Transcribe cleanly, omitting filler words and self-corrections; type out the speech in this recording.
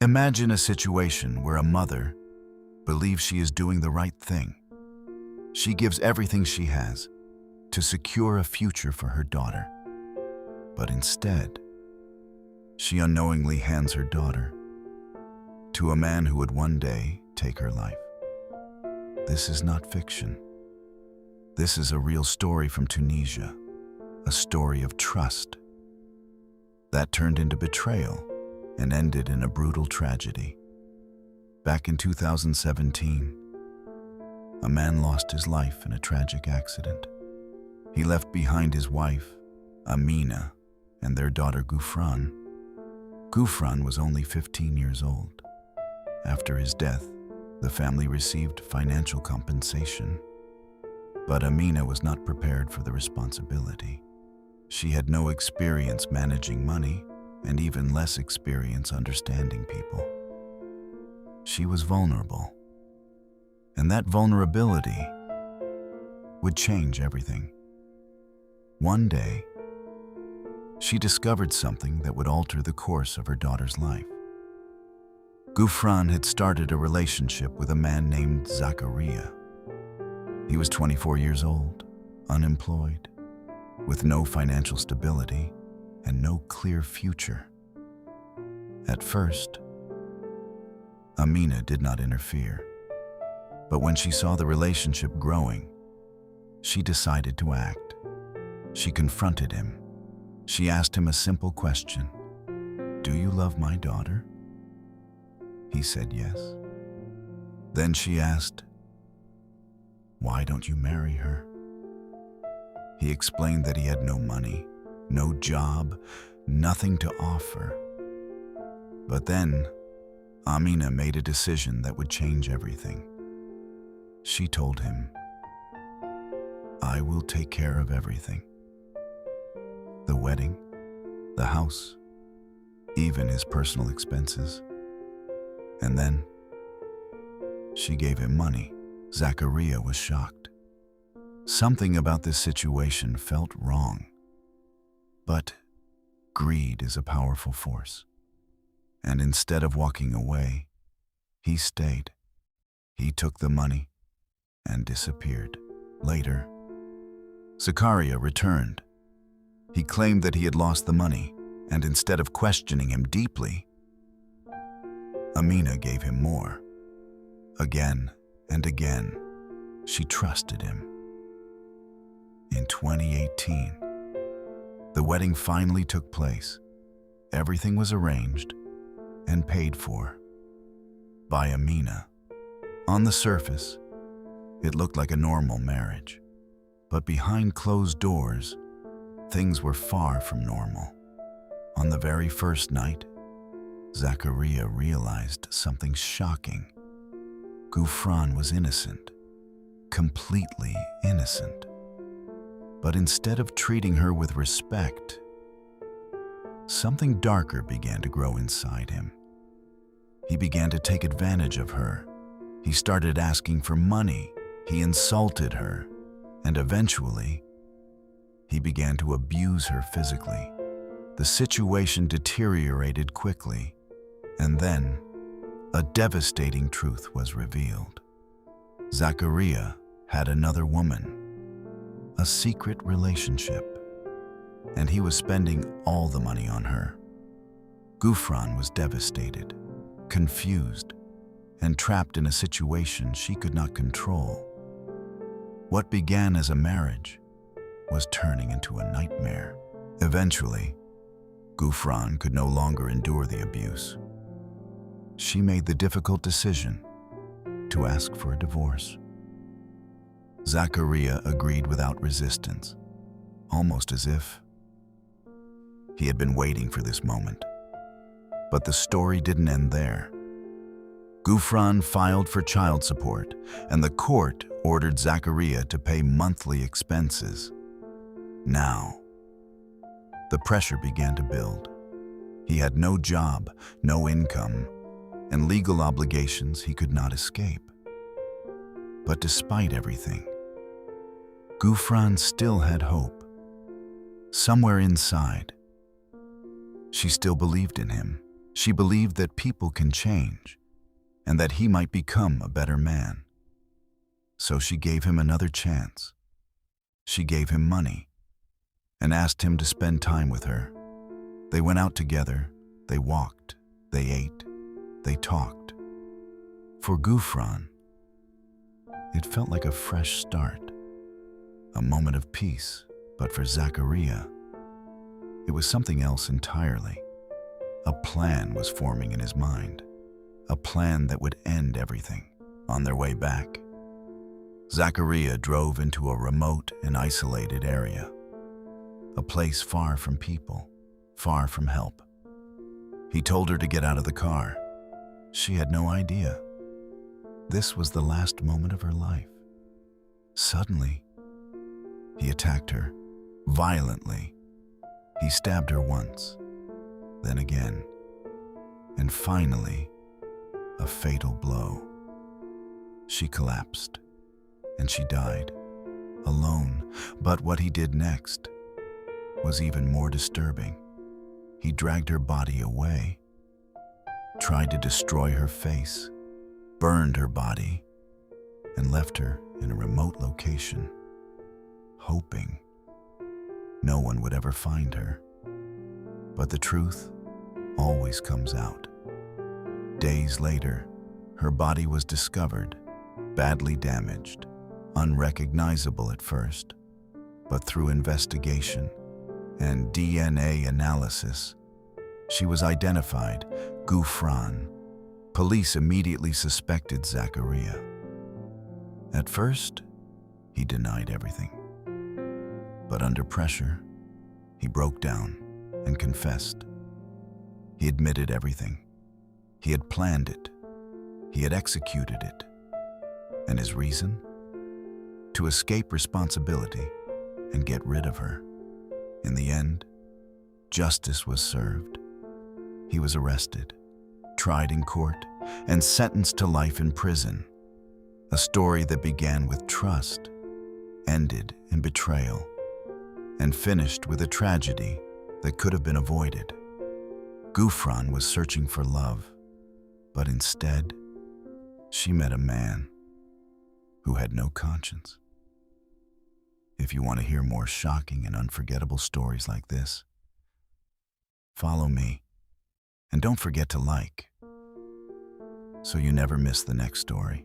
Imagine a situation where a mother believes she is doing the right thing. She gives everything she has to secure a future for her daughter. But instead, she unknowingly hands her daughter to a man who would one day take her life. This is not fiction. This is a real story from Tunisia, a story of trust that turned into betrayal and ended in a brutal tragedy. Back in 2017, a man lost his life in a tragic accident. He left behind his wife, Amina, and their daughter Ghufran. Ghufran was only 15 years old. After his death, the family received financial compensation. But Amina was not prepared for the responsibility. She had no experience managing money and even less experience understanding people. She was vulnerable, and that vulnerability would change everything. One day, she discovered something that would alter the course of her daughter's life. Ghufran had started a relationship with a man named Zakaria. He was 24 years old, unemployed, with no financial stability and no clear future. At first, Amina did not interfere, but when she saw the relationship growing, she decided to act. She confronted him. She asked him a simple question: "Do you love my daughter?" He said yes. Then she asked, "Why don't you marry her?" He explained that he had no money, no job, nothing to offer. But then, Amina made a decision that would change everything. She told him, "I will take care of everything. The wedding, the house, even his personal expenses." And then, she gave him money. Zakaria was shocked. Something about this situation felt wrong. But greed is a powerful force. And instead of walking away, he stayed. He took the money and disappeared. Later, Zakaria returned. He claimed that he had lost the money, and instead of questioning him deeply, Amina gave him more. Again and again, she trusted him. In 2018, the wedding finally took place. Everything was arranged and paid for by Amina. On the surface, it looked like a normal marriage, but behind closed doors, things were far from normal. On the very first night, Zakaria realized something shocking. Ghufran was innocent, completely innocent. But instead of treating her with respect, something darker began to grow inside him. He began to take advantage of her. He started asking for money. He insulted her. And eventually, he began to abuse her physically. The situation deteriorated quickly. And then, a devastating truth was revealed. Zakaria had another woman, a secret relationship, and he was spending all the money on her. Ghufran was devastated, confused, and trapped in a situation she could not control. What began as a marriage was turning into a nightmare. Eventually, Ghufran could no longer endure the abuse. She made the difficult decision to ask for a divorce. Zakaria agreed without resistance, almost as if he had been waiting for this moment. But the story didn't end there. Ghufran filed for child support, and the court ordered Zakaria to pay monthly expenses. Now, the pressure began to build. He had no job, no income, and legal obligations he could not escape. But despite everything, Ghufran still had hope. Somewhere inside, she still believed in him. She believed that people can change and that he might become a better man. So she gave him another chance. She gave him money and asked him to spend time with her. They went out together, they walked, they ate, they talked. For Ghufran, it felt like a fresh start, a moment of peace, but for Zakaria, it was something else entirely. A plan was forming in his mind, a plan that would end everything. On their way back, Zakaria drove into a remote and isolated area, a place far from people, far from help. He told her to get out of the car. She had no idea. This was the last moment of her life. Suddenly, he attacked her, violently. He stabbed her once, then again, and finally, a fatal blow. She collapsed, and she died, alone. But what he did next was even more disturbing. He dragged her body away, tried to destroy her face, burned her body, and left her in a remote location, hoping no one would ever find her. But the truth always comes out. Days later, her body was discovered, badly damaged, unrecognizable at first, but through investigation and DNA analysis, she was identified, Ghufran. Police immediately suspected Zakaria. At first, he denied everything. But under pressure, he broke down and confessed. He admitted everything. He had planned it. He had executed it. And his reason? To escape responsibility and get rid of her. In the end, justice was served. He was arrested, tried in court, and sentenced to life in prison. A story that began with trust, ended in betrayal, and finished with a tragedy that could have been avoided. Ghufran was searching for love, but instead, she met a man who had no conscience. If you want to hear more shocking and unforgettable stories like this, follow me, and don't forget to like, so you never miss the next story.